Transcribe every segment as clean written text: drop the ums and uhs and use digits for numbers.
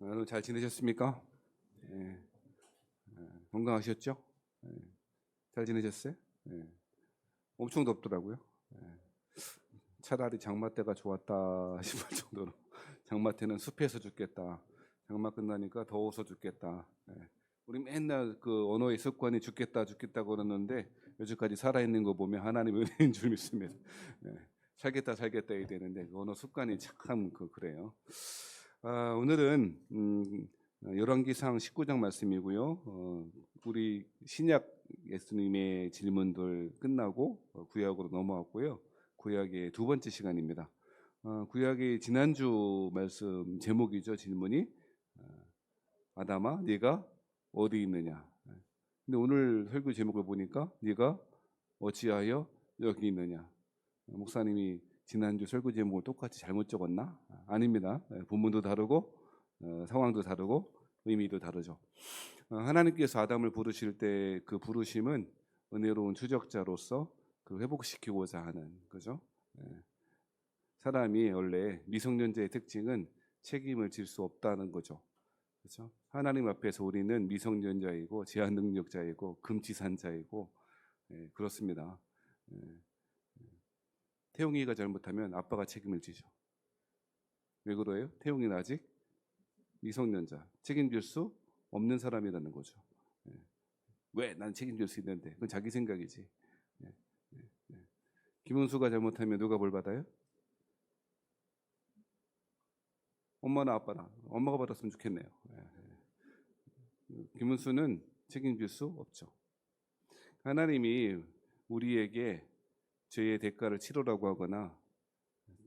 여러분 잘 지내셨습니까? 예, 건강하셨죠? 예, 잘 지내셨어요? 예, 엄청 덥더라고요. 예, 차라리 장마 때가 좋았다 싶을 정도로 장마 때는 습해서 죽겠다. 장마 끝나니까 더워서 죽겠다. 예, 우리 맨날 그 언어의 습관이 죽겠다 죽겠다 그러는데 요즘까지 살아있는 거 보면 하나님 은혜인 줄 믿습니다. 예, 살겠다 살겠다 해야 되는데 그 언어 습관이 참 그래요. 오늘은 열왕기상 19장 말씀이고요. 우리 신약 예수님의 질문들 끝나고 구약으로 넘어왔고요. 구약의 두 번째 시간입니다. 구약의 지난주 말씀 제목이죠. 질문이 아담아 네가 어디 있느냐. 근데 오늘 설교 제목을 보니까 네가 어찌하여 여기 있느냐. 목사님이 지난주 설교 제목을 똑같이 잘못 적었나? 아닙니다. 본문도 다르고 상황도 다르고 의미도 다르죠. 하나님께서 아담을 부르실 때 그 부르심은 은혜로운 추적자로서 그 회복시키고자 하는 거죠. 사람이 원래 미성년자의 특징은 책임을 질 수 없다는 거죠. 그렇죠? 하나님 앞에서 우리는 미성년자이고 제한 능력자이고 금치산자이고 그렇습니다. 태용이가 잘못하면 아빠가 책임을 지죠. 왜 그래요? 태용이는 아직 미성년자, 책임질 수 없는 사람이라는 거죠. 왜? 난 책임질 수 있는데. 그건 자기 생각이지. 김은수가 잘못하면 누가 벌 받아요? 엄마나 아빠나. 엄마가 받았으면 좋겠네요. 김은수는 책임질 수 없죠. 하나님이 우리에게 죄의 대가를 치르라고 하거나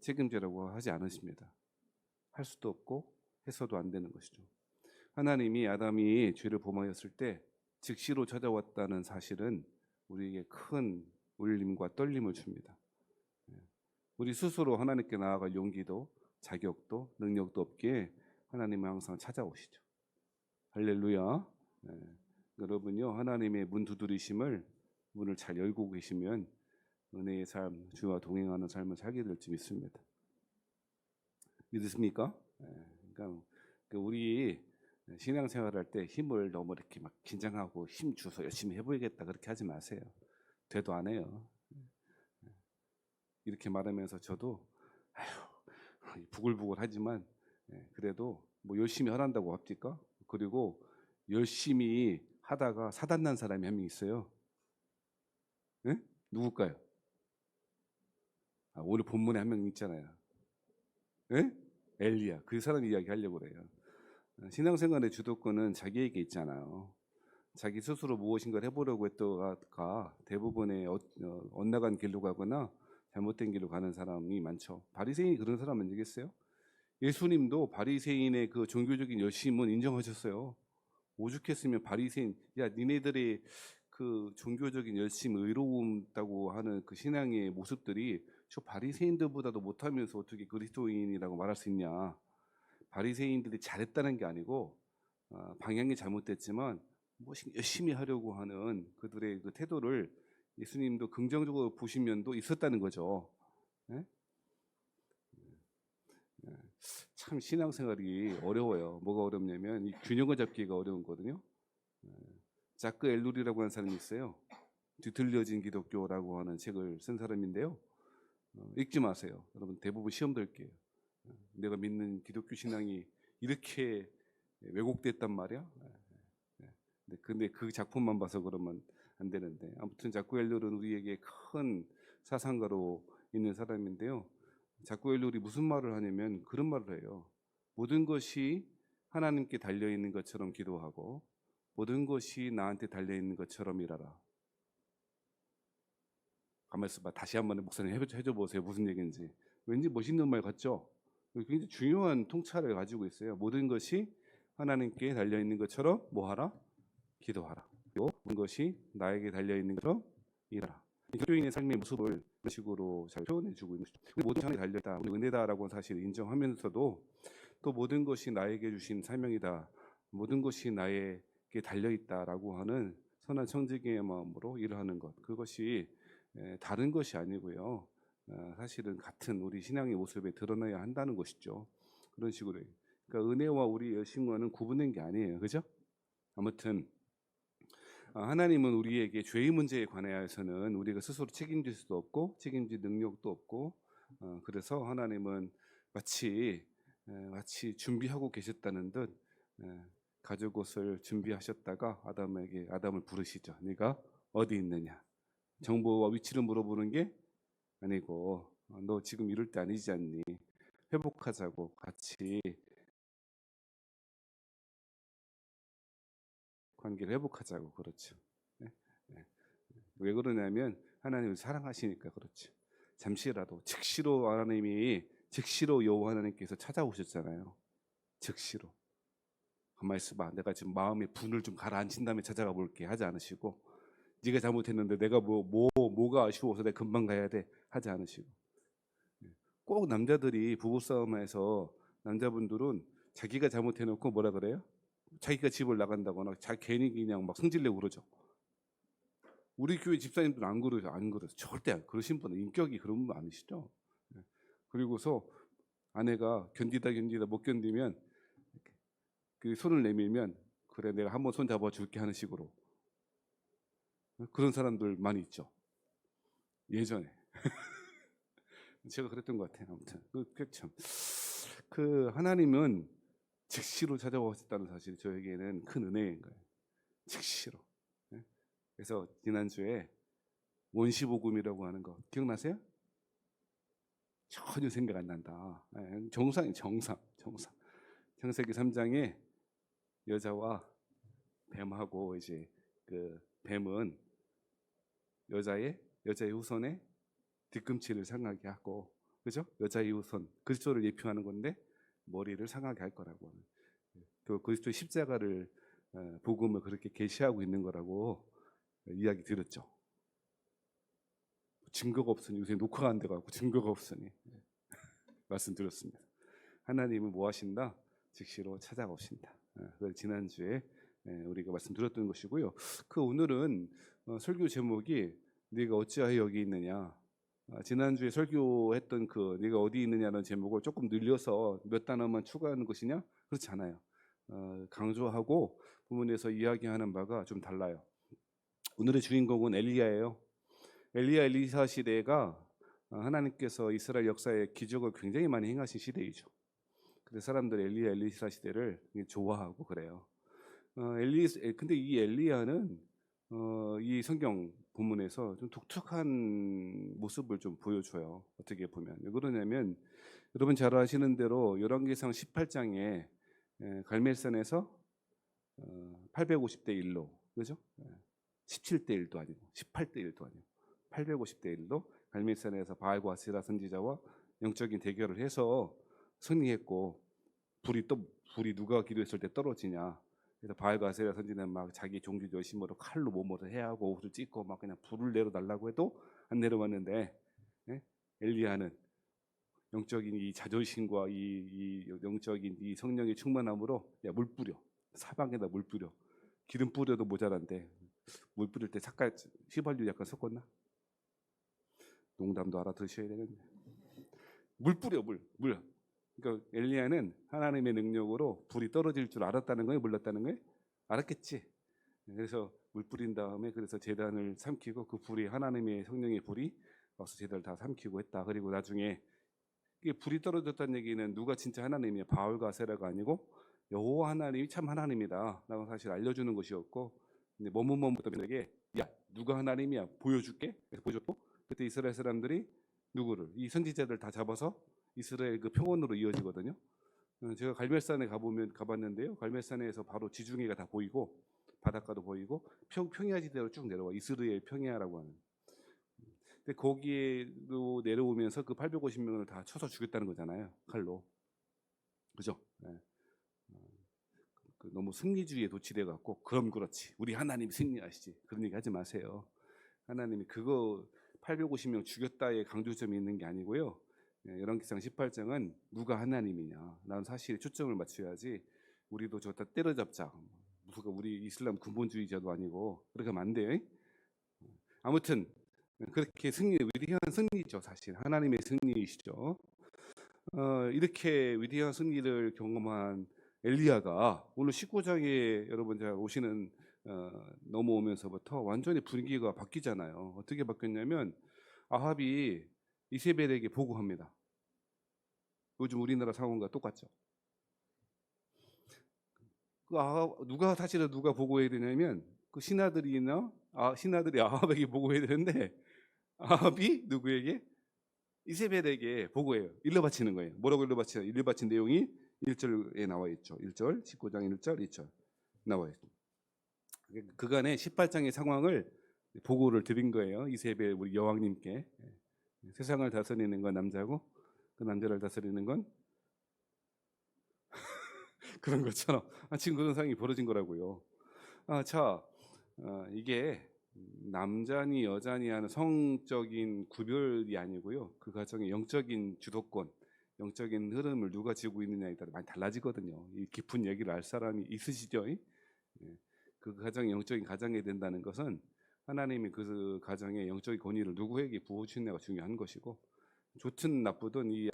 책임지라고 하지 않으십니다. 할 수도 없고 해서도 안 되는 것이죠. 하나님이 아담이 죄를 범하였을 때 즉시로 찾아왔다는 사실은 우리에게 큰 울림과 떨림을 줍니다. 우리 스스로 하나님께 나아갈 용기도 자격도 능력도 없기에 하나님은 항상 찾아오시죠. 할렐루야. 여러분요, 하나님의 문 두드리심을 문을 잘 열고 계시면 은혜의 삶, 주와 동행하는 삶을 살게 될 줄 믿습니다. 믿으십니까? 그러니까 우리 신앙생활할 때 힘을 너무 이렇게 막 긴장하고 힘 주서 열심히 해보겠다 그렇게 하지 마세요. 돼도 안 해요. 이렇게 말하면서 저도 부글부글하지만 그래도 뭐 열심히 하란다고 합니까? 그리고 열심히 하다가 사단난 사람이 한 명 있어요. 네? 누굴까요? 오늘 본문에 한 명 있잖아요. 네? 엘리야. 그 사람 이야기 하려고 그래요. 신앙생활의 주도권은 자기에게 있잖아요. 자기 스스로 무엇인가를 해보려고 했다가 대부분의 엇나간 길로 가거나 잘못된 길로 가는 사람이 많죠. 바리새인이 그런 사람 아니겠어요? 예수님도 바리새인의 그 종교적인 열심은 인정하셨어요. 오죽했으면 바리새인, 야 니네들의 그 종교적인 열심, 의로움다고 하는 그 신앙의 모습들이 저 바리새인들보다도 못하면서 어떻게 그리스도인이라고 말할 수 있냐? 바리새인들이 잘했다는 게 아니고 방향이 잘못됐지만 뭐 열심히 하려고 하는 그들의 그 태도를 예수님도 긍정적으로 보신 면도 있었다는 거죠. 네? 참 신앙생활이 어려워요. 뭐가 어렵냐면 이 균형을 잡기가 어려운 거거든요. 자크 엘룰이라고 하는 사람이 있어요. 뒤틀려진 기독교라고 하는 책을 쓴 사람인데요. 읽지 마세요. 여러분 대부분 시험 들게요. 내가 믿는 기독교 신앙이 이렇게 왜곡됐단 말이야. 근데 그 작품만 봐서 그러면 안 되는데 아무튼 자크 엘룰은 우리에게 큰 사상가로 있는 사람인데요. 자꾸 엘룰이 무슨 말을 하냐면 그런 말을 해요. 모든 것이 하나님께 달려있는 것처럼 기도하고 모든 것이 나한테 달려있는 것처럼 일하라. 가만히 있어봐. 다시 한번 목사님 해줘 보세요. 무슨 얘기인지. 왠지 멋있는 말 같죠? 굉장히 중요한 통찰을 가지고 있어요. 모든 것이 하나님께 달려있는 것처럼 뭐하라? 기도하라. 그리고 모든 것이 나에게 달려있는 것처럼 일하라. 기독교인의 삶의 모습을 그런 식으로 잘 표현해주고 있는 것이죠. 모든 사람이 달려있다, 은혜다라고 하는 사실을 인정하면서도 또 모든 것이 나에게 주신 사명이다, 모든 것이 나에게 달려있다라고 하는 선한 청지기의 마음으로 일을 하는 것, 그것이 다른 것이 아니고요. 사실은 같은 우리 신앙의 모습에 드러나야 한다는 것이죠. 그런 식으로 그러니까 은혜와 우리 여신과는 구분된 게 아니에요. 그죠? 아무튼 하나님은 우리에게 죄의 문제에 관하여서는 우리가 스스로 책임질 수도 없고 책임질 능력도 없고 그래서 하나님은 마치 준비하고 계셨다는 듯 가죽 옷을 준비하셨다가 아담을 부르시죠. 네가 어디 있느냐? 정보와 위치를 물어보는 게 아니고 너 지금 이럴 때 아니지 않니? 회복하자고 같이 관계를 회복하자고. 그렇죠. 네? 네. 왜 그러냐면 하나님을 사랑하시니까 그렇죠. 잠시라도 즉시로 여호와 하나님께서 찾아오셨잖아요. 즉시로. 가만히 있어봐. 내가 지금 마음의 분을 좀 가라앉힌 다음에 찾아가 볼게 하지 않으시고, 네가 잘못했는데 내가 뭐가 아쉬워서 내가 금방 가야 돼 하지 않으시고, 꼭 남자들이 부부싸움에서 남자분들은 자기가 잘못해놓고 뭐라 그래요? 자기가 집을 나간다거나 괜히 그냥 막 성질내고 그러죠. 우리 교회 집사님들은 안 그러죠. 안 그러죠. 절대 안 그러신 분은 인격이 그런 분 아니시죠. 그리고서 아내가 견디다 못 견디면 그 손을 내밀면 그래 내가 한번 손 잡아줄게 하는 식으로 그런 사람들 많이 있죠. 예전에 제가 그랬던 것 같아요. 아무튼 그 하나님은 즉시로 찾아오셨다는 사실이 저에게는 큰 은혜인 거예요. 즉시로. 그래서 지난주에 원시복음이라고 하는 거 기억나세요? 전혀 생각 안 난다. 정상. 창세기 3장에 여자와 뱀하고 이제 그 뱀은 여자의 후손의 뒤꿈치를 상하게 하고, 그죠? 여자의 후손 그리스도를 예표하는 건데 머리를 상하게 할 거라고. 그 그리스도의 십자가를 복음을 그렇게 계시하고 있는 거라고 이야기 드렸죠. 증거가 없으니 요새 녹화가 안 돼가지고 증거가 없으니 말씀드렸습니다. 하나님은 뭐 하신다? 즉시로 찾아오신다. 그걸 지난주에 우리가 말씀드렸던 것이고요. 그 오늘은 설교 제목이 네가 어찌하여 여기 있느냐. 지난주에 설교했던 그 네가 어디 있느냐는 제목을 조금 늘려서 몇 단어만 추가하는 것이냐? 그렇지 않아요. 강조하고 부문에서 이야기하는 바가 좀 달라요. 오늘의 주인공은 엘리야예요. 엘리사 시대가 하나님께서 이스라엘 역사에 기적을 굉장히 많이 행하신 시대이죠. 그래서 사람들 엘리사 시대를 좋아하고 그래요. 근데 이 엘리야는 이 성경 본문에서 좀 독특한 모습을 좀 보여줘요. 어떻게 보면 왜 그러냐면 여러분 잘 아시는 대로 열왕기상 18장에 갈멜산에서 850대 1로 그죠? 17대 1도 아니고 18대 1도 아니고 850대 1로 갈멜산에서 바알과 아세라 선지자와 영적인 대결을 해서 승리했고 불이 누가 기도했을 때 떨어지냐. 그래서 바알과 아세라 선지는 막 자기 종교 열심으로 칼로 몸으로 해하고 옷을 찢고 막 그냥 불을 내려달라고 해도 안 내려왔는데 엘리야는 영적인 이 자존심과 이 영적인 이 성령의 충만함으로 물 뿌려 사방에다 물 뿌려 기름 뿌려도 모자란데 물 뿌릴 때 색깔 휘발유 약간 섞었나? 농담도 알아들으셔야 되는데 물 뿌려 물. 그러니까 엘리야는 하나님의 능력으로 불이 떨어질 줄 알았다는 거예요? 몰랐다는 거예요? 알았겠지. 그래서 물 뿌린 다음에 그래서 제단을 삼키고 그 불이 하나님의 성령의 불이 와서 제단을 다 삼키고 했다. 그리고 나중에 이게 불이 떨어졌다는 얘기는 누가 진짜 하나님이야? 바알과 아세라가 아니고 여호와 하나님이 참 하나님이다 라고 사실 알려주는 것이었고, 근데 머뭇머뭇하게 야 누가 하나님이야 보여줄게. 그래서 보여줬고 그때 이스라엘 사람들이 누구를 이 선지자들 다 잡아서 이스라엘 그 평원으로 이어지거든요. 제가 갈멜산에 가봤는데요. 갈멜산에서 바로 지중해가 다 보이고 바닷가도 보이고 평야지대로 쭉 내려와 이스라엘 평야라고 하는. 근데 거기에도 내려오면서 그 850명을 다 쳐서 죽였다는 거잖아요. 칼로. 그죠? 네. 너무 승리주의에 도취돼 갖고 그럼 그렇지 우리 하나님 승리하시지 그런 얘기 하지 마세요. 하나님이 그거 850명 죽였다에 강조점이 있는 게 아니고요. 열왕기상 18장은 누가 하나님이냐 라는 사실에 초점을 맞춰야지 우리도 저다 때려잡자 무슨 우리 이슬람 근본주의자도 아니고 그렇게 하면 안 돼. 아무튼 그렇게 위대한 승리죠. 사실 하나님의 승리이시죠. 이렇게 위대한 승리를 경험한 엘리야가 오늘 19장에 여러분 제가 오시는 넘어오면서부터 완전히 분위기가 바뀌잖아요. 어떻게 바뀌었냐면 아합이 이세벨에게 보고합니다. 요즘 우리나라 상황과 똑같죠. 누가 사실은 누가 보고해야 되냐면 그 신하들이 아합에게 보고해야 되는데 아합이 누구에게? 이세벨에게 보고해요. 일러 바치는 거예요. 뭐라고 일러 바치나? 일러 바친 내용이 1절에 나와 있죠. 1절, 19장 1절, 2절 나와 있죠. 그간의 18장의 상황을 보고를 드린 거예요. 이세벨 우리 여왕님께. 세상을 다스리는 건 남자고 그 남자를 다스리는 건 그런 것처럼 지금 그런 상황이 벌어진 거라고요. 이게 남자니 여자니 하는 성적인 구별이 아니고요. 그 가정의 영적인 주도권, 영적인 흐름을 누가 지고 있느냐에 따라 많이 달라지거든요. 이 깊은 얘기를 알 사람이 있으시죠? 그 가정이 영적인 가정이 된다는 것은 하나님이 그 가정의 영적인 권위를 누구에게 부어주느냐가 중요한 것이고, 좋든 나쁘든 이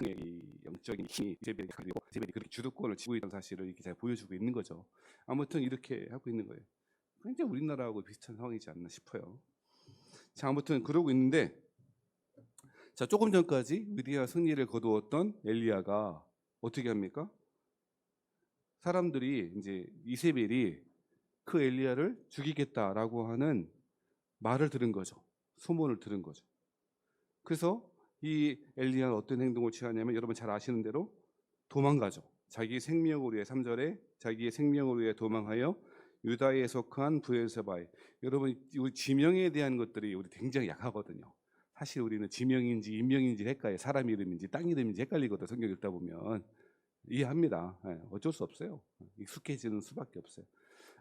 영적인 힘이 이세벨이 그렇게 주도권을 쥐고 있다는 사실을 이렇게 잘 보여주고 있는 거죠. 아무튼 이렇게 하고 있는 거예요. 굉장히 우리나라하고 비슷한 상황이지 않나 싶어요. 자, 아무튼 그러고 있는데, 자, 조금 전까지 위대한 승리를 거두었던 엘리야가 어떻게 합니까? 사람들이 이제 이세벨이 그 엘리야를 죽이겠다라고 하는 말을 들은 거죠. 소문을 들은 거죠. 그래서 이 엘리야는 어떤 행동을 취하냐면 여러분 잘 아시는 대로 도망가죠. 자기 생명을 위해 3절에 자기의 생명을 위해 도망하여 유다에 속한 브엘세바에. 여러분 우리 지명에 대한 것들이 우리 굉장히 약하거든요. 사실 우리는 지명인지 인명인지 헷갈려. 사람 이름인지 땅 이름인지 헷갈리거든. 성경 읽다 보면 이해합니다. 어쩔 수 없어요. 익숙해지는 수밖에 없어요.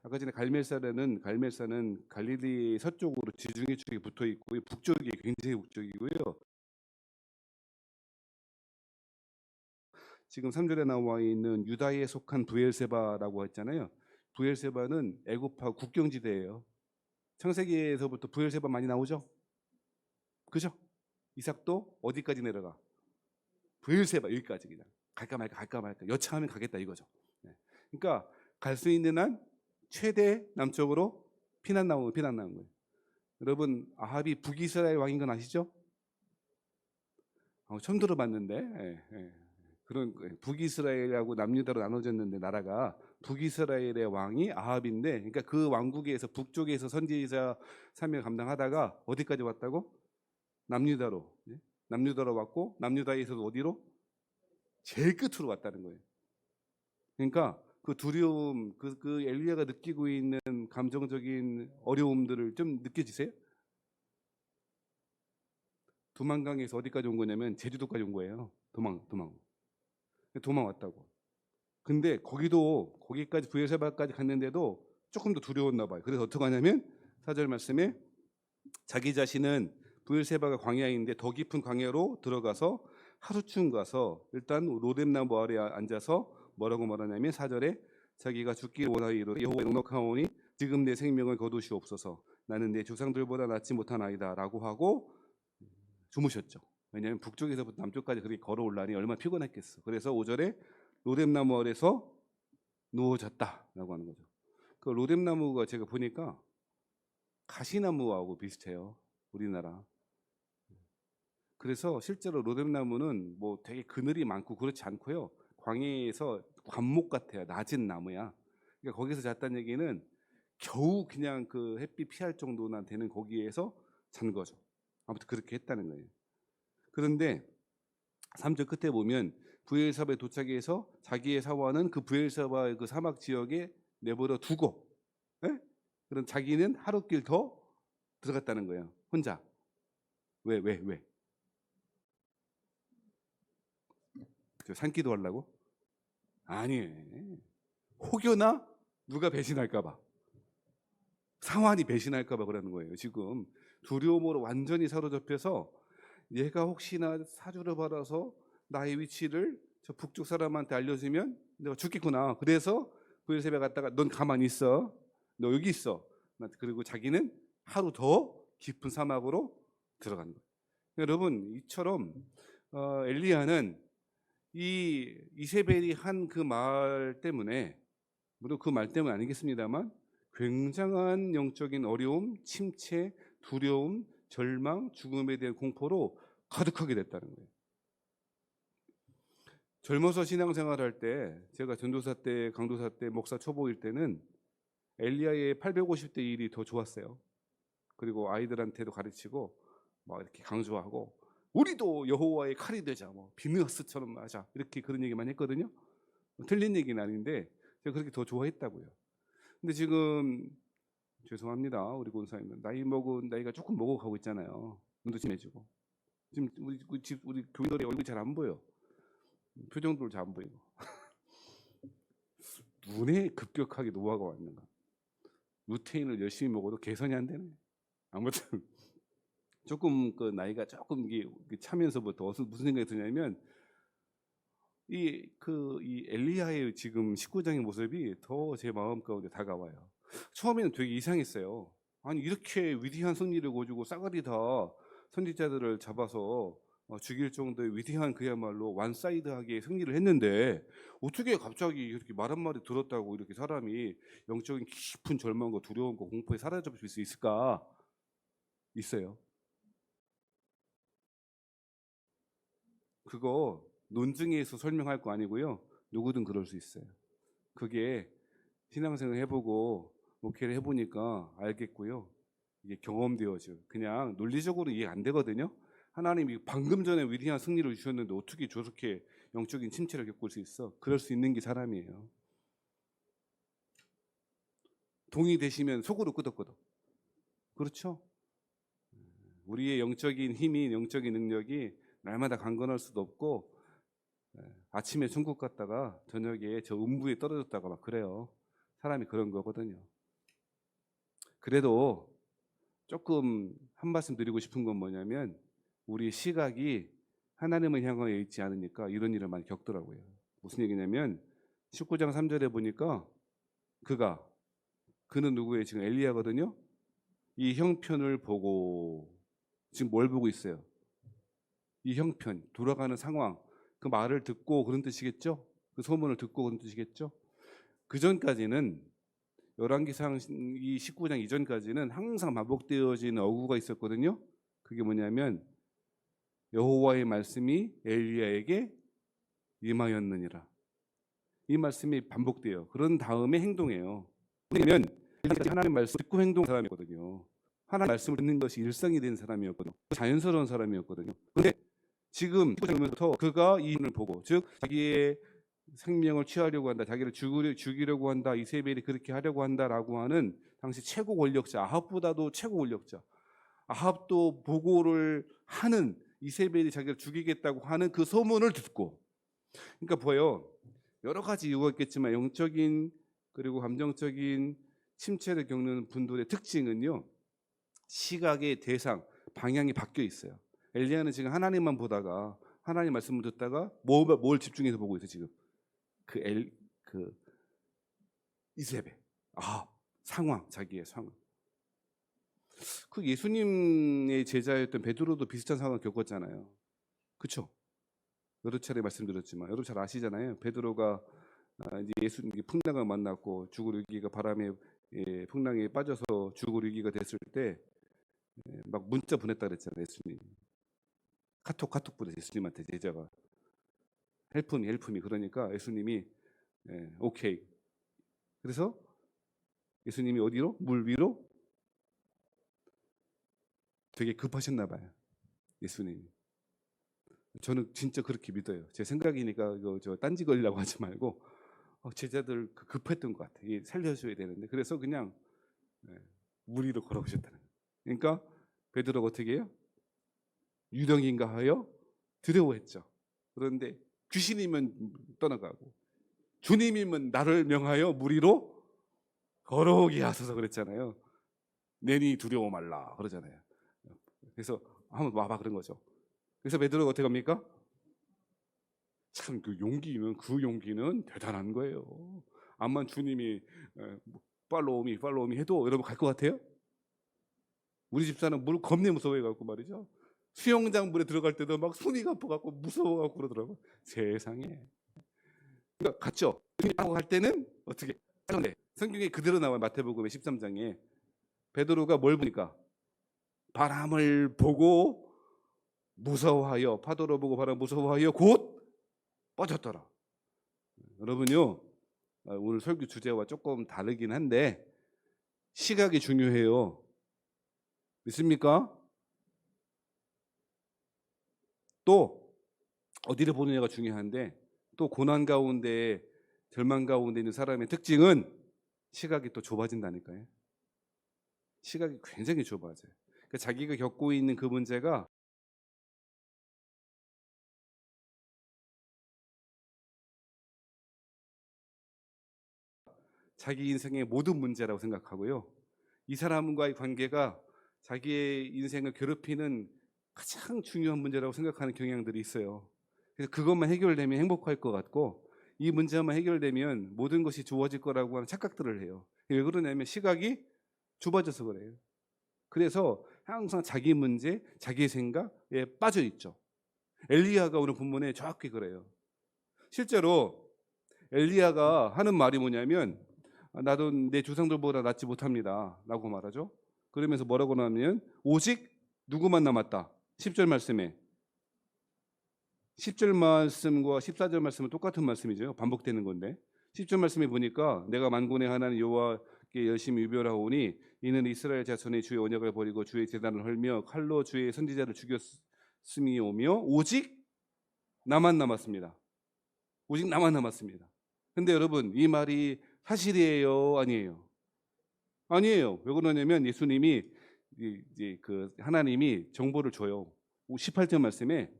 아까 전에 갈멜사는 갈릴리 서쪽으로 지중해 쪽에 붙어 있고 북쪽이 굉장히 북쪽이고요. 지금 3절에 나와 있는 유다에 속한 브엘세바라고 했잖아요. 브엘세바는 애굽하고 국경지대예요. 창세기에서부터 브엘세바 많이 나오죠? 그죠? 이삭도 어디까지 내려가? 브엘세바 여기까지 그냥 갈까 말까 여차하면 가겠다 이거죠. 그러니까 갈 수 있는 한 최대 남쪽으로 피난 나온 거예요. 여러분 아합이 북이스라엘 왕인 건 아시죠? 처음 들어봤는데 그런 북이스라엘하고 남유다로 나눠졌는데 나라가 북이스라엘의 왕이 아합인데, 그러니까 그 왕국에서 북쪽에서 선지자 사명을 감당하다가 어디까지 왔다고? 남유다로 왔고 남유다에서도 어디로? 제일 끝으로 왔다는 거예요. 그러니까 그 두려움, 그 엘리야가 느끼고 있는 감정적인 어려움들을 좀 느껴지세요? 도망강에서 어디까지 온 거냐면 제주도까지 온 거예요. 도망 왔다고. 근데 거기까지 브엘세바까지 갔는데도 조금 더 두려웠나 봐요. 그래서 어떻게 하냐면 4절 말씀에 자기 자신은 브엘세바가 광야인데 더 깊은 광야로 들어가서 하루쯤 가서 일단 로뎀나무 아래 앉아서 뭐라고 말하냐면 4절에 자기가 죽기를 원하이로되 여호와의 넉넉하오니 지금 내 생명을 거두시옵소서. 나는 내 조상들보다 낫지 못한 아이다 라고 하고 주무셨죠. 왜냐하면 북쪽에서부터 남쪽까지 그렇게 걸어올라니 얼마나 피곤했겠어. 그래서 5절에 로뎀나무 아래서 누워졌다라고 하는 거죠. 그 로뎀나무가 제가 보니까 가시나무하고 비슷해요. 우리나라. 그래서 실제로 로뎀나무는 뭐 되게 그늘이 많고 그렇지 않고요. 광야에서 관목 같아요. 낮은 나무야. 그러니까 거기서 잤다는 얘기는 겨우 그냥 그 햇빛 피할 정도나 되는 거기에서 잔 거죠. 아무튼 그렇게 했다는 거예요. 그런데 3절 끝에 보면 브엘사바에 도착해서 자기의 사원은 그 브엘사바의 그 사막 지역에 내버려 두고, 그럼 자기는 하루길 더 들어갔다는 거예요. 혼자. 왜? 산기도 하려고? 아니에요. 혹여나 누가 배신할까봐, 상환이 배신할까봐 그러는 거예요. 지금 두려움으로 완전히 사로잡혀서 얘가 혹시나 사주를 받아서 나의 위치를 저 북쪽 사람한테 알려주면 내가 죽겠구나. 그래서 브엘세바 갔다가 넌 가만히 있어. 너 여기 있어. 그리고 자기는 하루 더 깊은 사막으로 들어간 거예요. 여러분 이처럼 엘리야는 이 이세벨이 한 그 말 때문에, 물론 그 말 때문 아니겠습니다만, 굉장한 영적인 어려움, 침체, 두려움, 절망, 죽음에 대한 공포로 가득하게 됐다는 거예요. 젊어서 신앙생활할 때, 제가 전도사 때, 강도사 때, 목사 초보일 때는 엘리야의 850대 1이 더 좋았어요. 그리고 아이들한테도 가르치고 막 이렇게 강조하고, 우리도 여호와의 칼이 되자, 뭐 비느하스처럼 하자, 이렇게 그런 얘기 많이 했거든요. 틀린 얘기는 아닌데 제가 그렇게 더 좋아했다고요. 근데 지금 죄송합니다, 우리 권사님은 나이가 조금 먹어가고 있잖아요. 눈도 심해지고 지금 우리 교인들의 얼굴이 잘 안 보여. 표정도 잘 안 보이고 눈에 급격하게 노화가 왔는가. 루테인을 열심히 먹어도 개선이 안 되네. 아무튼 조금 그 나이가 조금 이게 차면서부터 무슨 생각이 드냐면, 이 엘리야의 지금 19장의 모습이 더 제 마음 가운데 다가와요. 처음에는 되게 이상했어요. 아니, 이렇게 위대한 승리를 거두고 싸그리 다 선지자들을 잡아서 죽일 정도의 위대한, 그야말로 완사이드하게 승리를 했는데, 어떻게 갑자기 이렇게 말 한마디 들었다고 이렇게 사람이 영적인 깊은 절망과 두려움과 공포에 사로잡힐 수 있을까? 있어요. 그거 논증에서 설명할 거 아니고요. 누구든 그럴 수 있어요. 그게 신앙생활 해보고 목회를 해보니까 알겠고요. 이게 경험되어져. 그냥 논리적으로 이해 안 되거든요. 하나님이 방금 전에 위대한 승리를 주셨는데 어떻게 저렇게 영적인 침체를 겪을 수 있어? 그럴 수 있는 게 사람이에요. 동의 되시면 속으로 끄덕끄덕. 그렇죠? 우리의 영적인 힘이, 영적인 능력이 날마다 강건할 수도 없고, 아침에 천국 갔다가 저녁에 저 음부에 떨어졌다가 막 그래요. 사람이 그런 거거든요. 그래도 조금 한 말씀 드리고 싶은 건 뭐냐면, 우리 시각이 하나님을 향하여 있지 않으니까 이런 일을 많이 겪더라고요. 무슨 얘기냐면 19장 3절에 보니까 그는 누구예요? 지금 엘리야거든요. 이 형편을 보고, 지금 뭘 보고 있어요? 이 형편, 돌아가는 상황, 그 말을 듣고 그런 뜻이겠죠? 그 소문을 듣고 그런 뜻이겠죠? 그 전까지는, 열왕기상 이 19장 이전까지는 항상 반복되어지는 어구가 있었거든요. 그게 뭐냐면 여호와의 말씀이 엘리야에게 임하였느니라. 이 말씀이 반복돼요. 그런 다음에 행동해요. 왜냐면 하나님의 말씀 듣고 행동한 사람이거든요. 하나님의 말씀을 듣는 것이 일상이 된 사람이었거든요. 자연스러운 사람이었거든요. 그런데 지금 부터 그가 이 일을 보고, 즉 자기의 생명을 취하려고 한다, 자기를 죽이려고 한다, 이세벨이 그렇게 하려고 한다라고 하는 당시 최고 권력자, 아합보다도 최고 권력자, 아합도 보고를 하는 이세벨이 자기를 죽이겠다고 하는 그 소문을 듣고, 그러니까 보여, 여러 가지 이유가 있겠지만 영적인 그리고 감정적인 침체를 겪는 분들의 특징은요, 시각의 대상, 방향이 바뀌어 있어요. 엘리야는 지금 하나님만 보다가, 하나님 말씀을 듣다가 뭘 집중해서 보고 있어요. 지금 그 이세벨, 상황, 자기의 상황. 그 예수님의 제자였던 베드로도 비슷한 상황을 겪었잖아요. 그렇죠? 여러 차례 말씀드렸지만 여러분 잘 아시잖아요. 베드로가 이제 예수님 풍랑을 만났고 죽을 위기가, 바람에 풍랑에 빠져서 죽을 위기가 됐을 때 막 문자 보냈다 그랬잖아요. 예수님 카톡 보냈어요. 예수님한테 제자가 헬프미. 그러니까 예수님이 오케이. 그래서 예수님이 어디로? 물 위로? 되게 급하셨나 봐요. 예수님이. 저는 진짜 그렇게 믿어요. 제 생각이니까 이거 딴지 걸리려고 하지 말고, 제자들 급했던 것 같아요. 살려줘야 되는데. 그래서 그냥 물 위로 걸어오셨다는 거예요. 그러니까 베드로가 어떻게 해요? 유령인가 하여 두려워했죠. 그런데 귀신이면 떠나가고 주님이면 나를 명하여 물 위로 걸어오게 하소서 그랬잖아요. 내니 두려워 말라 그러잖아요. 그래서 한번 와봐 그런 거죠. 그래서 베드로가 어떻게 합니까? 참 그 용기는 대단한 거예요. 암만 주님이 팔로우미 해도 여러분 갈 것 같아요? 우리 집사는 물 겁내 무서워해갖고 말이죠. 수영장 물에 들어갈 때도 막 손이 아파갖고 무서워갖고 그러더라고. 세상에. 그러니까 갔죠. 하고 갈 때는 어떻게 하는데 성경에 그대로 나와요. 마태복음 13장에 베드로가 뭘 보니까 바람을 보고 무서워하여, 파도를 보고 바람 무서워하여 곧 빠졌더라. 여러분요, 오늘 설교 주제와 조금 다르긴 한데 시각이 중요해요. 믿습니까? 또 어디를 보느냐가 중요한데, 또 고난 가운데, 절망 가운데 있는 사람의 특징은 시각이 또 좁아진다니까요. 시각이 굉장히 좁아져요. 그러니까 자기가 겪고 있는 그 문제가 자기 인생의 모든 문제라고 생각하고요. 이 사람과의 관계가 자기의 인생을 괴롭히는 가장 중요한 문제라고 생각하는 경향들이 있어요. 그래서 그것만 해결되면 행복할 것 같고, 이 문제만 해결되면 모든 것이 좋아질 거라고 하는 착각들을 해요. 왜 그러냐면 시각이 좁아져서 그래요. 그래서 항상 자기 문제, 자기 생각에 빠져 있죠. 엘리야가 오늘 본문에 정확히 그래요. 실제로 엘리야가 하는 말이 뭐냐면, 나도 내 조상들보다 낫지 못합니다 라고 말하죠. 그러면서 뭐라고 하냐면, 오직 누구만 남았다. 10절 말씀에 10절 말씀과 14절 말씀은 똑같은 말씀이죠. 반복되는 건데 10절 말씀에 보니까 내가 만군의 하나님 여호와께 열심히 유별하오니 이는 이스라엘 자손이 주의 언약을 버리고 주의 제단을 헐며 칼로 주의 선지자를 죽였음이오며 오직 나만 남았습니다. 오직 나만 남았습니다. 근데 여러분, 이 말이 사실이에요, 아니에요? 아니에요. 왜 그러냐면 예수님이 이제 그 하나님이 정보를 줘요. 18절 말씀에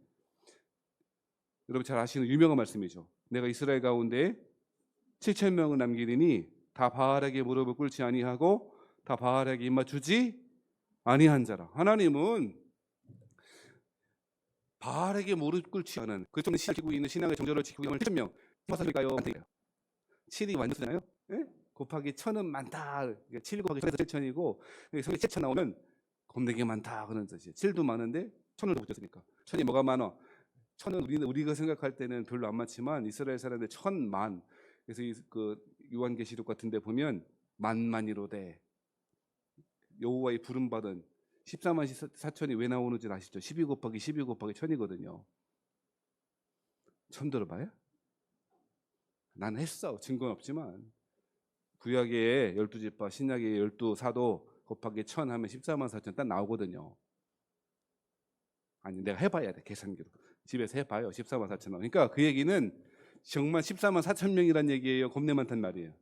여러분 잘 아시는 유명한 말씀이죠. 내가 이스라엘 가운데 7,000명을 남기리니 다 바알에게 무릎을 꿇지 아니하고 다 바알에게 입맞추지 아니한 자라. 하나님은 바알에게 무릎 꿇지 않은 그 좀 지키고 있는 신앙의 정절을 지키고 있는 7,000명. 맞습니까요? 7이 완전수잖아요. 예? 곱하기 1,000은 많다. 7 곱하기 1,000에서 7,000이고 성경에 7,000 나오면 겁내게 많다 그런 뜻이에요. 7도 많은데 1,000을 붙였으니까. 1,000이 뭐가 많아? 1,000은 우리가 생각할 때는 별로 안 많지만 이스라엘 사람들 1,000만. 그래서 그 요한계시록 같은데 보면 만만이로되 여호와의 부름 받은 14만 4천이 왜 나오는지 아시죠? 12 곱하기 12 곱하기 1,000이거든요. 처음 들어봐요? 난 했어. 증거는 없지만 구약의 12지파, 신약의 12사도 곱하기 1,000 하면 14만 4천 딱 나오거든요. 아니 내가 해봐야 돼. 계산기로. 집에서 해봐요. 14만 4천 원. 그러니까 그 얘기는 정말 14만 4천 명이란 얘기예요. 겁내 많단 말이에요.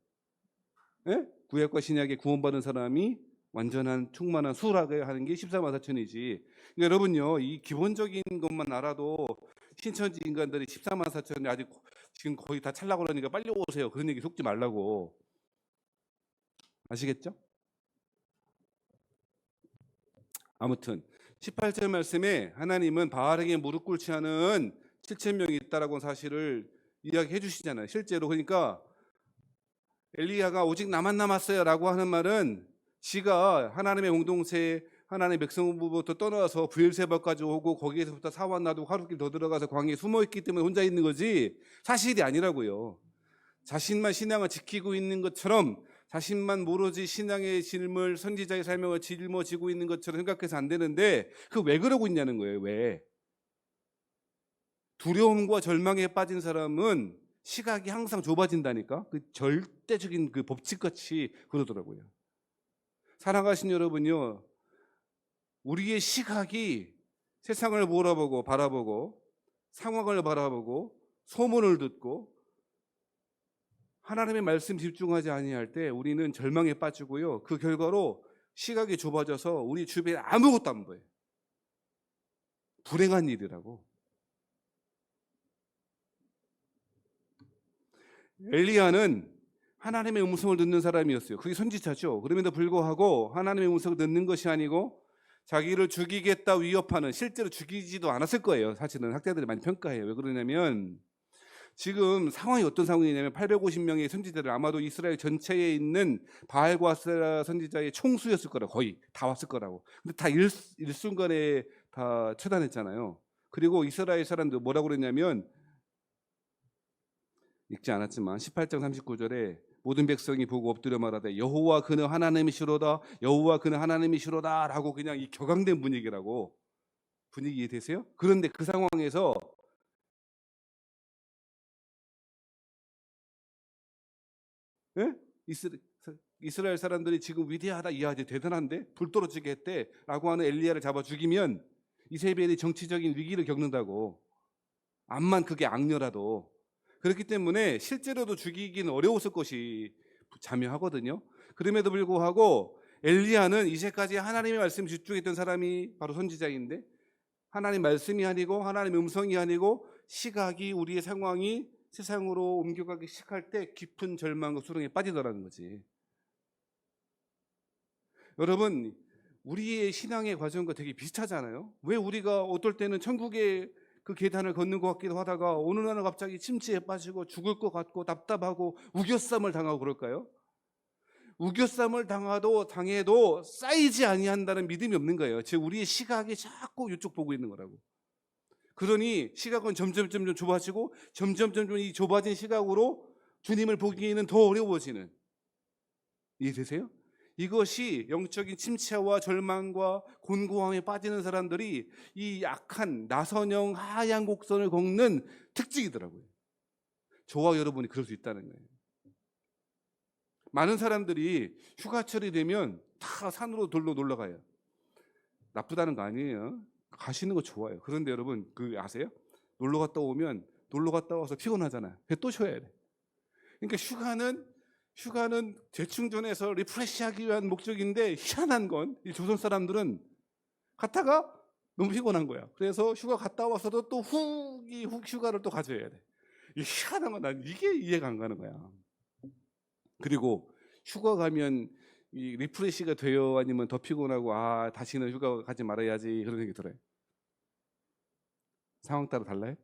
예? 구약과 신약에 구원받은 사람이 완전한 충만한 수락을 하는 게 14만 4천이지. 그러니까 여러분요, 이 기본적인 것만 알아도 신천지 인간들이 14만 4천이 아직 지금 거의 다 찰라고 그러니까 빨리 오세요. 그런 얘기 속지 말라고. 아시겠죠? 아무튼 18절 말씀에 하나님은 바알에게 무릎 꿇지 않은 7,000명이 있다라고 사실을 이야기해 주시잖아요. 실제로. 그러니까 엘리야가 오직 나만 남았어요라고 하는 말은 지가 하나님의 공동체, 하나님의 백성부부터 떠나서 브엘세바까지 오고 거기에서부터 사원 놔두고 하루길 더 들어가서 광야에 숨어 있기 때문에 혼자 있는 거지 사실이 아니라고요. 자신만 신앙을 지키고 있는 것처럼, 자신만 모르지 신앙의 질문, 선지자의 설명을 짊어지고 있는 것처럼 생각해서 안 되는데, 그 왜 그러고 있냐는 거예요. 왜? 두려움과 절망에 빠진 사람은 시각이 항상 좁아진다니까. 그 절대적인 그 법칙같이 그러더라고요. 살아가신 여러분요, 우리의 시각이 세상을 바라보고 상황을 바라보고 소문을 듣고 하나님의 말씀 집중하지 아니할 때 우리는 절망에 빠지고요. 그 결과로 시각이 좁아져서 우리 주변에 아무것도 안 보여요. 불행한 일이라고. 엘리야는 하나님의 음성을 듣는 사람이었어요. 그게 선지자죠. 그럼에도 불구하고 하나님의 음성을 듣는 것이 아니고 자기를 죽이겠다 위협하는, 실제로 죽이지도 않았을 거예요. 사실은 학자들이 많이 평가해요. 왜 그러냐면 지금 상황이 어떤 상황이냐면 850명의 선지자들, 아마도 이스라엘 전체에 있는 바알과 아세라 선지자의 총수였을 거라고, 거의 다 왔을 거라고. 근데 다 일순간에 다 다 처단했잖아요. 그리고 이스라엘 사람들 뭐라고 그랬냐면, 읽지 않았지만 18장 39절에 모든 백성이 보고 엎드려 말하되 여호와 그는 하나님이시로다, 여호와 그는 하나님이시로다 라고 그냥 이 격앙된 분위기라고. 분위기 이해되세요? 그런데 그 상황에서 예? 이스라엘 사람들이 지금 위대하다, 이야 이제 대단한데 불 떨어지게 했대라고 하는 엘리야를 잡아 죽이면 이세벨이 정치적인 위기를 겪는다고. 암만 그게 악녀라도. 그렇기 때문에 실제로도 죽이기는 어려웠을 것이 자명하거든요. 그럼에도 불구하고 엘리야는 이제까지 하나님의 말씀에 집중했던 사람이 바로 선지자인데, 하나님 말씀이 아니고 하나님의 음성이 아니고 시각이, 우리의 상황이 세상으로 옮겨가기 시작할 때 깊은 절망과 수렁에 빠지더라는 거지. 여러분, 우리의 신앙의 과정과 되게 비슷하잖아요. 왜 우리가 어떨 때는 천국의 그 계단을 걷는 것 같기도 하다가 어느 날은 갑자기 침체에 빠지고 죽을 것 같고 답답하고 우겨쌈을 당하고 그럴까요? 우겨쌈을 당해도 쌓이지 아니한다는 믿음이 없는 거예요. 즉 우리의 시각이 자꾸 이쪽 보고 있는 거라고. 그러니 시각은 점점 좁아지고 점점 이 좁아진 시각으로 주님을 보기에는 더 어려워지는. 이해되세요? 이것이 영적인 침체와 절망과 곤고함에 빠지는 사람들이 이 약한 나선형 하얀 곡선을 걷는 특징이더라고요. 저와 여러분이 그럴 수 있다는 거예요. 많은 사람들이 휴가철이 되면 다 산으로 놀러 가요. 나쁘다는 거 아니에요. 가시는 거 좋아요. 그런데 여러분 그 아세요? 놀러 갔다 와서 피곤하잖아요. 또 쉬어야 돼. 그러니까 휴가는 재충전해서 리프레시하기 위한 목적인데, 희한한 건 이 조선 사람들은 갔다가 너무 피곤한 거야. 그래서 휴가 갔다 와서도 또 훅 휴가를 또 가져야 돼. 이 희한한 건 난 이게 이해가 안 가는 거야. 그리고 휴가 가면 이 리프레시가 돼요? 아니면 더 피곤하고 다시는 휴가 가지 말아야지 그런 생각이 들어요? 상황 따라 달라요?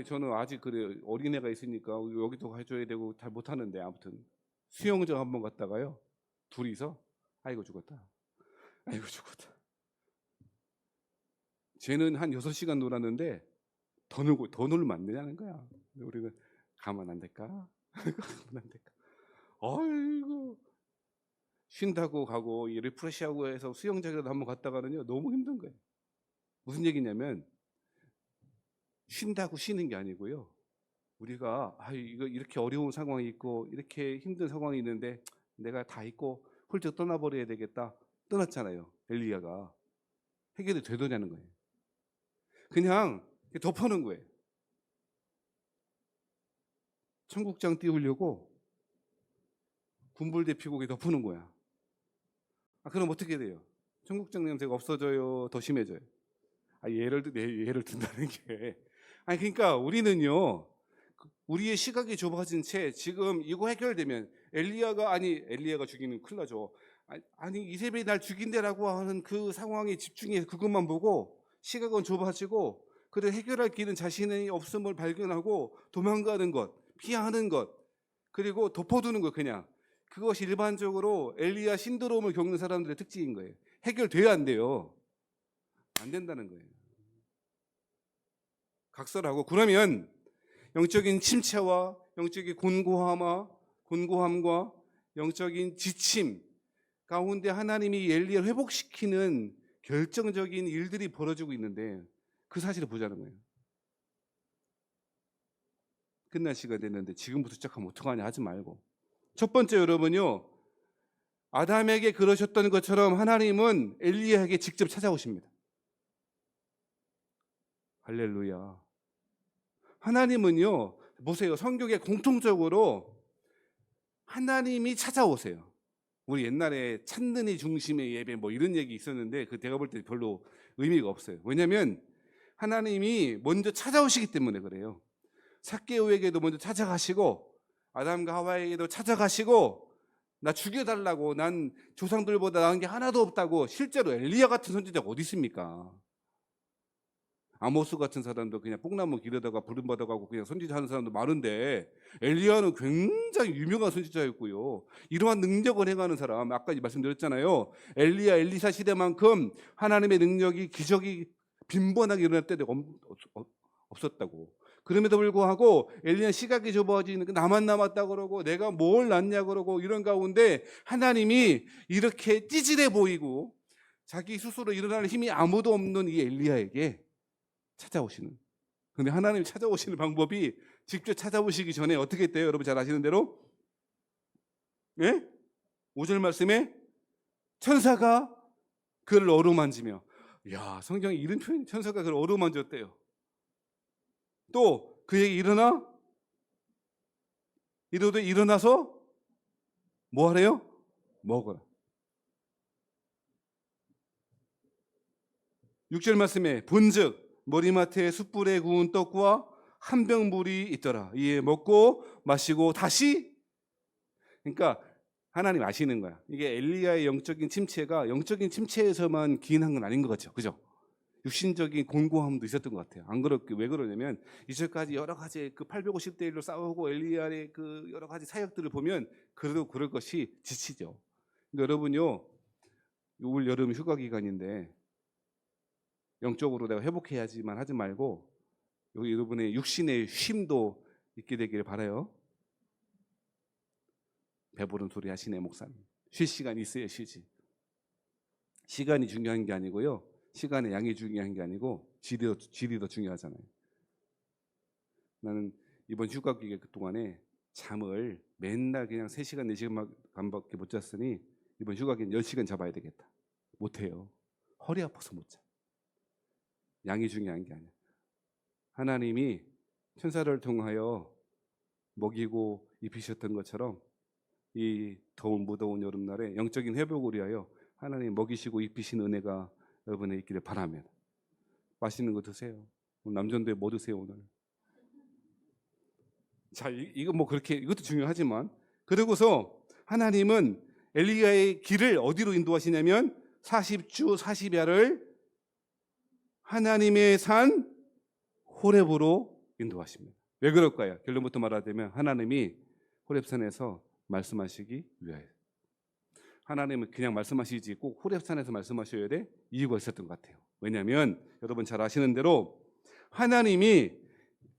저는 아직 그래 어린애가 있으니까 여기도 가줘야 되고 잘 못하는데, 아무튼 수영장 한번 갔다가요, 둘이서 아이고 죽었다. 쟤는 한 6시간 놀았는데 더 놀면 안 되냐는 거야. 우리는 가만 안 될까? 가만 안 될까? 아이고, 쉰다고 가고 이 리프레시하고 해서 수영장이라도 한번 갔다가는요 너무 힘든 거예요. 무슨 얘기냐면 쉰다고 쉬는 게 아니고요, 우리가 이거 이렇게 어려운 상황이 있고 이렇게 힘든 상황이 있는데 내가 다 있고 훌쩍 떠나버려야 되겠다. 떠났잖아요. 엘리야가. 해결이 되더냐는 거예요. 그냥 덮어놓은 거예요. 청국장 띄우려고 군불대 피고 덮어놓은 거야. 그럼 어떻게 돼요? 청국장 냄새가 없어져요? 더 심해져요? 예를 든다는 게 그러니까 우리는요, 우리의 시각이 좁아진 채 지금 이거 해결되면 엘리야가 죽이면 큰일 나죠. 이세벨이 날 죽인다라고 하는 그 상황에 집중해서 그것만 보고 시각은 좁아지고, 그래 해결할 길은 자신의 없음을 발견하고 도망가는 것, 피하는 것, 그리고 덮어두는 것, 그냥 그것이 일반적으로 엘리야 신드롬을 겪는 사람들의 특징인 거예요. 해결돼야 안 돼요. 안 된다는 거예요. 각설하고. 그러면 영적인 침체와 영적인 곤고함과 영적인 지침 가운데 하나님이 엘리야를 회복시키는 결정적인 일들이 벌어지고 있는데, 그 사실을 보자는 거예요. 끝날 시간 됐는데 지금부터 시작하면 어떡하냐 하지 말고. 첫 번째, 여러분요, 아담에게 그러셨던 것처럼 하나님은 엘리야에게 직접 찾아오십니다. 할렐루야. 하나님은요, 보세요, 성경에 공통적으로 하나님이 찾아오세요. 우리 옛날에 찾는 이 중심의 예배 이런 얘기 있었는데 내가 볼 때 별로 의미가 없어요. 왜냐하면 하나님이 먼저 찾아오시기 때문에 그래요. 삭개오에게도 먼저 찾아가시고 아담과 하와에게도 찾아가시고, 나 죽여달라고, 난 조상들보다 나은 게 하나도 없다고. 실제로 엘리야 같은 선지자가 어디 있습니까? 아모스 같은 사람도 그냥 뽕나무 길에다가 부름 받아가고 그냥 선지자하는 사람도 많은데 엘리야는 굉장히 유명한 선지자였고요. 이러한 능력을 행하는 사람, 아까 말씀드렸잖아요. 엘리야, 엘리사 시대만큼 하나님의 능력이 기적이 빈번하게 일어날 때가 없었다고. 그럼에도 불구하고 엘리야 시각이 좁아지는 나만 남았다 그러고 내가 뭘 낳냐 그러고 이런 가운데 하나님이 이렇게 찌질해 보이고 자기 스스로 일어날 힘이 아무도 없는 이 엘리야에게 찾아오시는. 근데 하나님이 찾아오시는 방법이 직접 찾아오시기 전에 어떻게 했대요? 여러분 잘 아시는 대로 예? 5절 말씀에 천사가 그를 어루만지며, 야, 성경에 이런 표현이, 천사가 그를 어루만졌대요. 또 그에게 이르되 일어나서 뭐 하래요? 먹어라. 6절 말씀에 본즉 머리맡에 숯불에 구운 떡과 한 병 물이 있더라. 이에 먹고 마시고 다시, 그러니까 하나님 아시는 거야. 이게 엘리야의 영적인 침체가 영적인 침체에서만 기인한 건 아닌 것 같죠, 그죠? 육신적인 곤고함도 있었던 것 같아요. 안 그렇게 왜 그러냐면 이제까지 여러 가지 그 850대 1로 싸우고 엘리야의 그 여러 가지 사역들을 보면 그래도 그럴 것이 지치죠. 근데 여러분요, 올 여름 휴가 기간인데 영적으로 내가 회복해야지만 하지 말고 여기 여러분의 육신의 쉼도 있게 되기를 바라요. 배부른 소리 하시네 목사님. 쉴 시간이 있어야 쉬지. 시간이 중요한 게 아니고요, 시간의 양이 중요한 게 아니고 질이 더 중요하잖아요. 나는 이번 휴가 기간 동안에 잠을 맨날 그냥 3시간 4시간밖에 못 잤으니 이번 휴가 기간 10시간 잡아야 되겠다. 못해요. 허리 아파서 못 자. 양이 중요한 게 아니야. 하나님이 천사를 통하여 먹이고 입히셨던 것처럼 이 더운 무더운 여름날에 영적인 회복을 위하여 하나님 먹이시고 입히신 은혜가 여러분에 있기를 바랍니다. 맛있는 거 드세요. 남전도에 뭐 드세요 오늘? 자, 이거 뭐 그렇게 이것도 중요하지만, 그리고서 하나님은 엘리야의 길을 어디로 인도하시냐면 40주 40야를 하나님의 산 호렙으로 인도하십니다. 왜 그럴까요? 결론부터 말하자면 하나님이 호렙산에서 말씀하시기 위하여. 하나님은 그냥 말씀하시지 꼭 호렙산에서 말씀하셔야 돼? 이유가 있었던 것 같아요. 왜냐하면 여러분 잘 아시는 대로 하나님이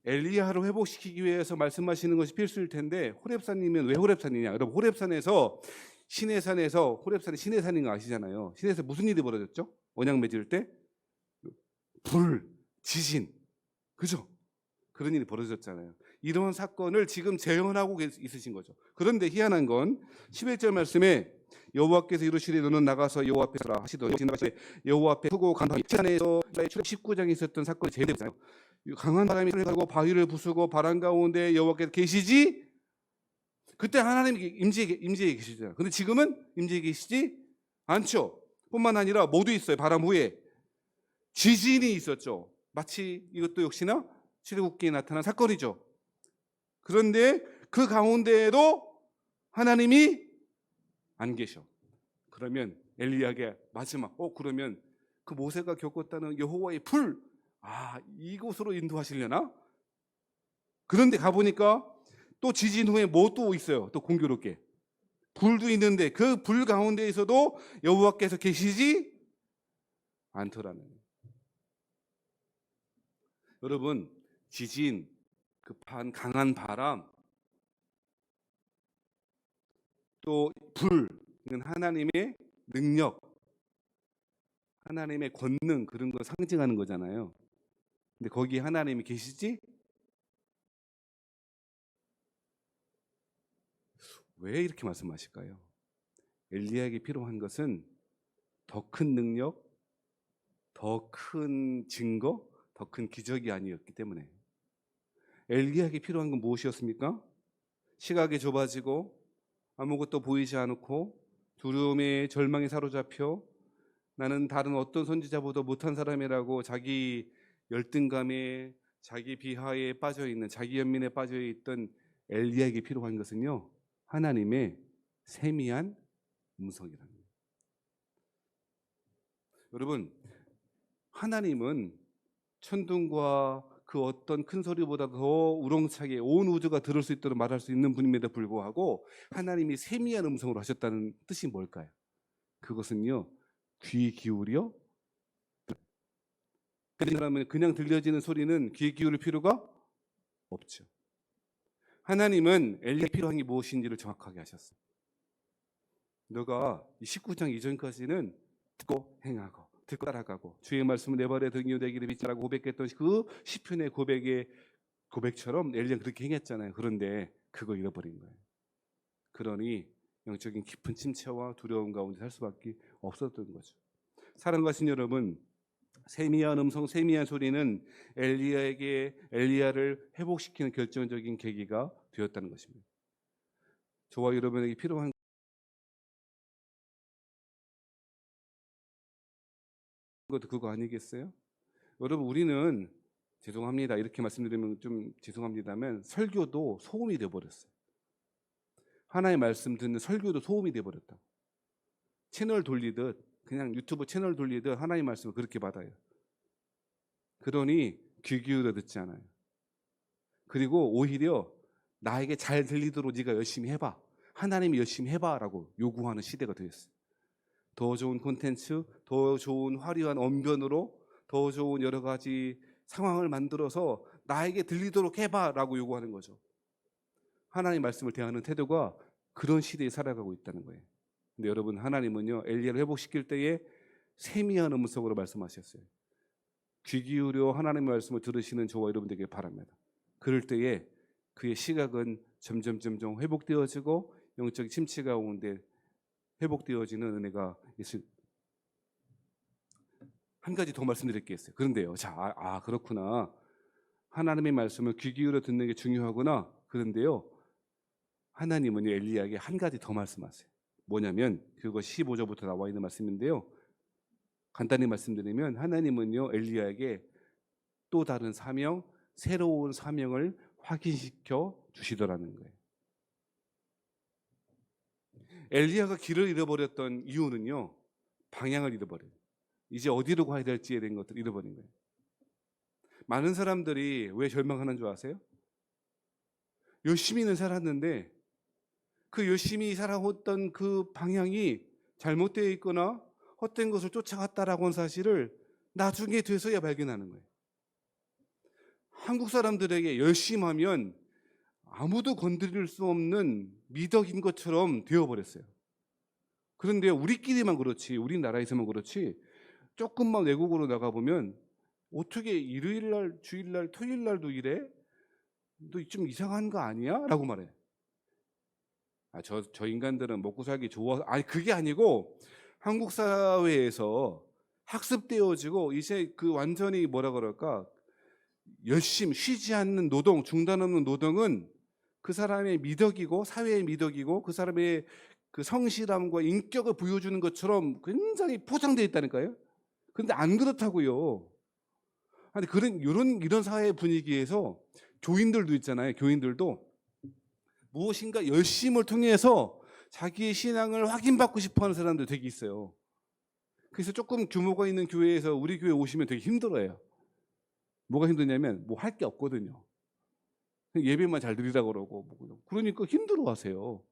엘리야를 회복시키기 위해서 말씀하시는 것이 필수일 텐데 호렙산이면 왜 호렙산이냐? 여러분 호렙산에서 시내산에서, 호렙산이 시내산인 거 아시잖아요. 시내에서 무슨 일이 벌어졌죠? 언약 맺을 때 불, 지진, 그죠? 그런 일이 벌어졌잖아요. 이런 사건을 지금 재현하고 있으신 거죠. 그런데 희한한 건 11절 말씀에 여호와께서 이르시되 너는 나가서 여호와 앞에 서라 하시더니 여호와 앞에 서고 간 밤에 시내에서 출애굽 19장에 있었던 사건이 재현되잖아요. 강한 바람이 가고 바위를 부수고 바람 가운데 여호와께서 계시지. 그때 하나님이 임재에 계시잖아요. 근데 지금은 임재에 계시지 않죠. 뿐만 아니라 뭐도 있어요. 바람 후에 지진이 있었죠. 마치 이것도 역시나 출애굽기에 나타난 사건이죠. 그런데 그 가운데에도 하나님이 안 계셔. 그러면 엘리야에게 마지막 그러면 그 모세가 겪었다는 여호와의 불, 이곳으로 인도하시려나? 그런데 가보니까 또 지진 후에 뭐 또 있어요. 또 공교롭게 불도 있는데 그 불 가운데에서도 여호와께서 계시지 않더라는. 여러분, 지진, 급한 강한 바람, 또 불은 하나님의 능력, 하나님의 권능, 그런 걸 상징하는 거잖아요. 근데 거기에 하나님이 계시지? 왜 이렇게 말씀하실까요? 엘리야에게 필요한 것은 더 큰 능력, 더 큰 증거, 더 큰 기적이 아니었기 때문에. 엘리야에게 필요한 건 무엇이었습니까? 시각이 좁아지고 아무것도 보이지 않고 두려움에 절망에 사로잡혀 나는 다른 어떤 선지자보다 못한 사람이라고 자기 열등감에, 자기 비하에 빠져있는, 자기 연민에 빠져있던 엘리야에게 필요한 것은요, 하나님의 세미한 음성이라는 거예요. 여러분, 하나님은 천둥과 그 어떤 큰 소리보다 더 우렁차게 온 우주가 들을 수 있도록 말할 수 있는 분임에도 불구하고 하나님이 세미한 음성으로 하셨다는 뜻이 뭘까요? 그것은요, 귀 기울여, 그러면 그냥 들려지는 소리는 귀 기울일 필요가 없죠. 하나님은 엘리야에 필요한 게 무엇인지를 정확하게 하셨어요. 너가 19장 이전까지는 듣고 행하고 듣고 따라가고 주의 말씀을 내 발에 등이요 되기를 믿자라고 고백했던 그 시편의 고백처럼 엘리야는 그렇게 행했잖아요. 그런데 그거 잃어버린 거예요. 그러니 영적인 깊은 침체와 두려움 가운데 살 수밖에 없었던 거죠. 사랑하신 여러분, 세미한 음성, 세미한 소리는 엘리야를 회복시키는 결정적인 계기가 되었다는 것입니다. 저와 여러분에게 필요한 것도 그거 아니겠어요? 여러분, 우리는 죄송합니다. 이렇게 말씀드리면 좀 죄송합니다만 설교도 소음이 되어버렸어요. 하나의 말씀 듣는 설교도 소음이 되어버렸다. 채널 돌리듯 그냥 유튜브 채널 돌리듯 하나의 말씀을 그렇게 받아요. 그러니 귀 기울여 듣지 않아요. 그리고 오히려 나에게 잘 들리도록 네가 열심히 해봐. 하나님이 열심히 해봐라고 요구하는 시대가 되었어요. 더 좋은 콘텐츠, 더 좋은 화려한 언변으로 더 좋은 여러 가지 상황을 만들어서 나에게 들리도록 해봐라고 요구하는 거죠. 하나님 말씀을 대하는 태도가 그런 시대에 살아가고 있다는 거예요. 근데 여러분, 하나님은요, 엘리야를 회복시킬 때에 세미한 음성으로 말씀하셨어요. 귀 기울여 하나님의 말씀을 들으시는 저와 여러분 되길 바랍니다. 그럴 때에 그의 시각은 점점 회복되어지고 영적 침체 가운데 회복되어지는 은혜가 있을. 한 가지 더 말씀드릴게요. 그런데요, 자, 그렇구나. 하나님의 말씀을 귀 기울여 듣는 게 중요하구나. 그런데요, 하나님은 엘리야에게 한 가지 더 말씀하세요. 뭐냐면 그거 15절부터 나와 있는 말씀인데요. 간단히 말씀드리면 하나님은요, 엘리야에게 또 다른 사명, 새로운 사명을 확인시켜 주시더라는 거예요. 엘리야가 길을 잃어버렸던 이유는요, 방향을 잃어버려요. 이제 어디로 가야 될지에 대한 것들을 잃어버린 거예요. 많은 사람들이 왜 절망하는 줄 아세요? 열심히는 살았는데 그 열심히 살아왔던 그 방향이 잘못되어 있거나 헛된 것을 쫓아갔다라고 하는 사실을 나중에 돼서야 발견하는 거예요. 한국 사람들에게 열심히 하면 아무도 건드릴 수 없는 미덕인 것처럼 되어버렸어요. 그런데 우리끼리만 그렇지, 우리나라에서만 그렇지, 조금만 외국으로 나가보면 어떻게 일요일날, 주일날, 토요일날도 이래? 너 좀 이상한 거 아니야? 라고 말해. 저 인간들은 먹고 살기 좋아서. 아니, 그게 아니고 한국 사회에서 학습되어지고 이제 그 완전히 뭐라 그럴까, 열심히 쉬지 않는 노동, 중단 없는 노동은 그 사람의 미덕이고 사회의 미덕이고 그 사람의 그 성실함과 인격을 보여주는 것처럼 굉장히 포장되어 있다니까요. 그런데 안 그렇다고요. 아니, 이런 사회 분위기에서 교인들도 있잖아요. 교인들도 무엇인가 열심을 통해서 자기의 신앙을 확인받고 싶어하는 사람들 되게 있어요. 그래서 조금 규모가 있는 교회에서 우리 교회 오시면 되게 힘들어요. 뭐가 힘드냐면 뭐 할 게 없거든요. 예배만 잘 드리라고 그러고 그러니까 힘들어하세요.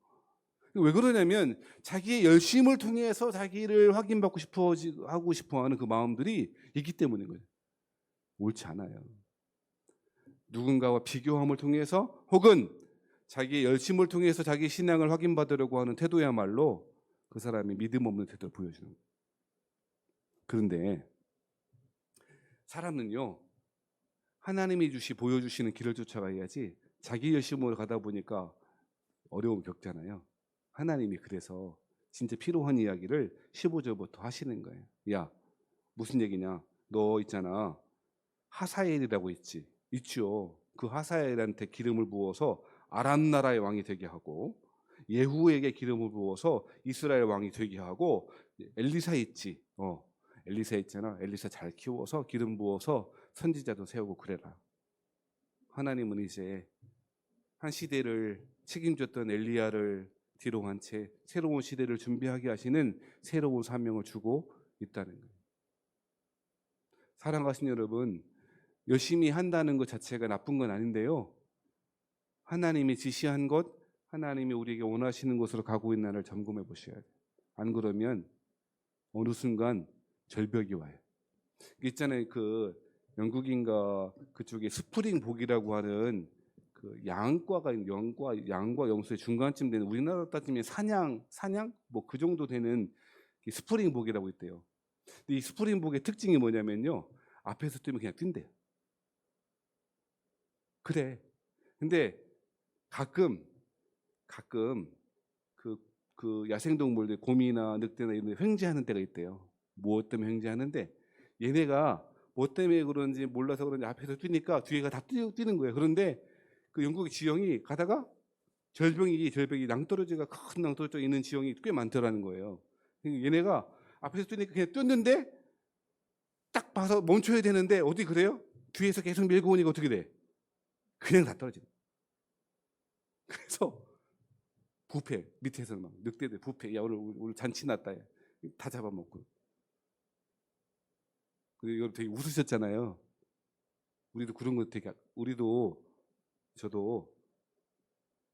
왜 그러냐면 자기의 열심을 통해서 자기를 확인받고 하고 싶어하는 그 마음들이 있기 때문인 거예요. 옳지 않아요. 누군가와 비교함을 통해서 혹은 자기의 열심을 통해서 자기 신앙을 확인받으려고 하는 태도야말로 그 사람이 믿음 없는 태도를 보여주는 거예요. 그런데 사람은요, 하나님이 보여주시는 길을 쫓아가야지 자기 열심으로 가다 보니까 어려움 겪잖아요. 하나님이 그래서 진짜 필요한 이야기를 15절부터 하시는 거예요. 야, 무슨 얘기냐? 너 있잖아, 하사엘이라고 있죠. 그 하사엘한테 기름을 부어서 아람 나라의 왕이 되게 하고, 예후에게 기름을 부어서 이스라엘 왕이 되게 하고, 엘리사 있지. 엘리사 있잖아. 엘리사 잘 키워서 기름 부어서 선지자도 세우고 그래라. 하나님은 이제 한 시대를 책임졌던 엘리야를 뒤로 한 채 새로운 시대를 준비하게 하시는 새로운 사명을 주고 있다는 거예요. 사랑하신 여러분, 열심히 한다는 것 자체가 나쁜 건 아닌데요. 하나님이 지시한 것, 하나님이 우리에게 원하시는 곳으로 가고 있나를 점검해 보셔야 돼요. 안 그러면 어느 순간 절벽이 와요. 있잖아요. 그 영국인가 그쪽에 스프링복이라고 하는 그 양과가 양과 염소의 중간쯤 되는, 우리나라 따지면 사냥 뭐 그 정도 되는 스프링복이라고 있대요. 근데 이 스프링복의 특징이 뭐냐면요. 앞에서 뛰면 그냥 뛴대요. 그래. 근데 가끔 그 야생동물들, 곰이나 늑대나 이런 데 횡재하는 때가 있대요. 무엇 때문에 횡재하는데, 얘네가 뭐 때문에 그런지 몰라서 그런지 앞에서 뛰니까 뒤에가 다 뛰는 거예요. 그런데 그 영국의 지형이 가다가 절벽이 낭떠러지가 큰 낭떠러지가 있는 지형이 꽤 많더라는 거예요. 그러니까 얘네가 앞에서 뛰니까 그냥 뛰었는데 딱 봐서 멈춰야 되는데 어디 그래요? 뒤에서 계속 밀고 오니까 어떻게 돼? 그냥 다 떨어지는. 그래서 부패, 밑에서 막 늑대들 부패, 야 오늘 잔치 났다, 다 잡아먹고. 이거 되게 웃으셨잖아요. 우리도 그런 거 되게, 우리도, 저도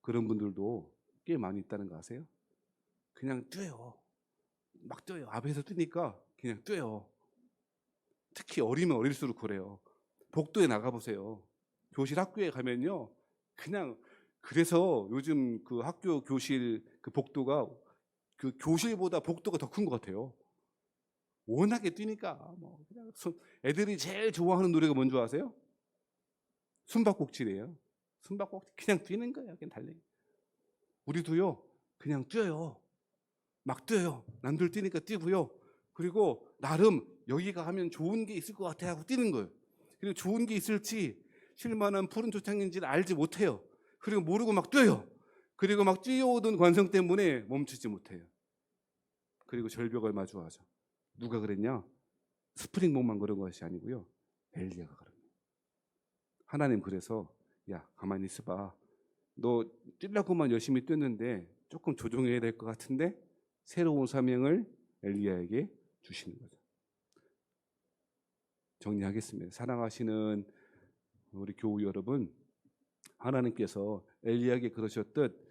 그런 분들도 꽤 많이 있다는 거 아세요? 그냥 뛰어요. 막 뛰어요. 앞에서 뛰니까 그냥 뛰어요. 특히 어리면 어릴수록 그래요. 복도에 나가보세요. 교실 학교에 가면요. 그냥, 그래서 요즘 그 학교 교실 그 복도가 그 교실보다 복도가 더 큰 것 같아요. 워낙에 뛰니까. 뭐 그냥 애들이 제일 좋아하는 노래가 뭔지 아세요? 숨바꼭질이에요. 숨바꼭질 그냥 뛰는 거예요. 그냥 달리기. 우리도요. 그냥 뛰어요. 막 뛰어요. 남들 뛰니까 뛰고요. 그리고 나름 여기가 하면 좋은 게 있을 것 같아 하고 뛰는 거예요. 그리고 좋은 게 있을지 실만한 푸른 초창인지를 알지 못해요. 그리고 모르고 막 뛰어요. 그리고 막 뛰어오던 관성 때문에 멈추지 못해요. 그리고 절벽을 마주하죠. 누가 그랬냐? 스프링복만 그런 것이 아니고요. 엘리야가 그런 거예요. 하나님 그래서 야 가만히 있어봐. 너 뛰려고만 열심히 뛰었는데 조금 조정해야 될 것 같은데, 새로운 사명을 엘리야에게 주시는 거죠. 정리하겠습니다. 사랑하시는 우리 교우 여러분, 하나님께서 엘리야에게 그러셨듯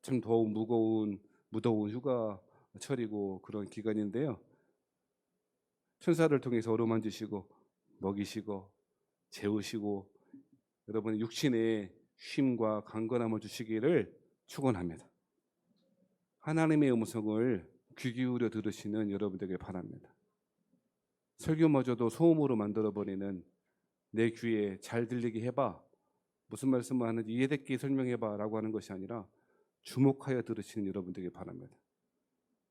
참 더욱 무더운 휴가철이고 그런 기간인데요. 천사를 통해서 어루만지시고 먹이시고 재우시고 여러분의 육신의 쉼과 강건함을 주시기를 축원합니다. 하나님의 음성을 귀 기울여 들으시는 여러분 되길 바랍니다. 설교마저도 소음으로 만들어버리는 내 귀에 잘 들리게 해봐, 무슨 말씀을 하는지 이해되게 설명해봐 라고 하는 것이 아니라 주목하여 들으시는 여러분 되길 바랍니다.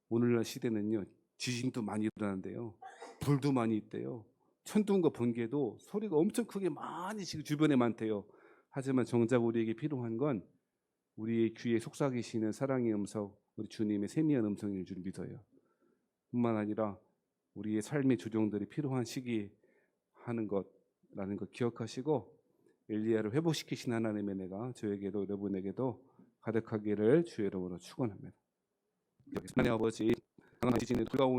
오늘날 시대는요, 지진도 많이 일어나는데요, 불도 많이 있대요. 천둥과 번개도 소리가 엄청 크게 많이 지금 주변에 많대요. 하지만 정작 우리에게 필요한 건 우리의 귀에 속삭이시는 사랑의 음성, 우리 주님의 세미한 음성일 줄 믿어요. 뿐만 아니라 우리의 삶의 조정들이 필요한 시기에 하는 것라는 것 기억하시고, 엘리야를 회복시키신 하나님의 은혜가 저에게도 여러분에게도 가득하기를 주의 이름으로 축원합니다. 하나님 아버지, 강한 지진에 불가온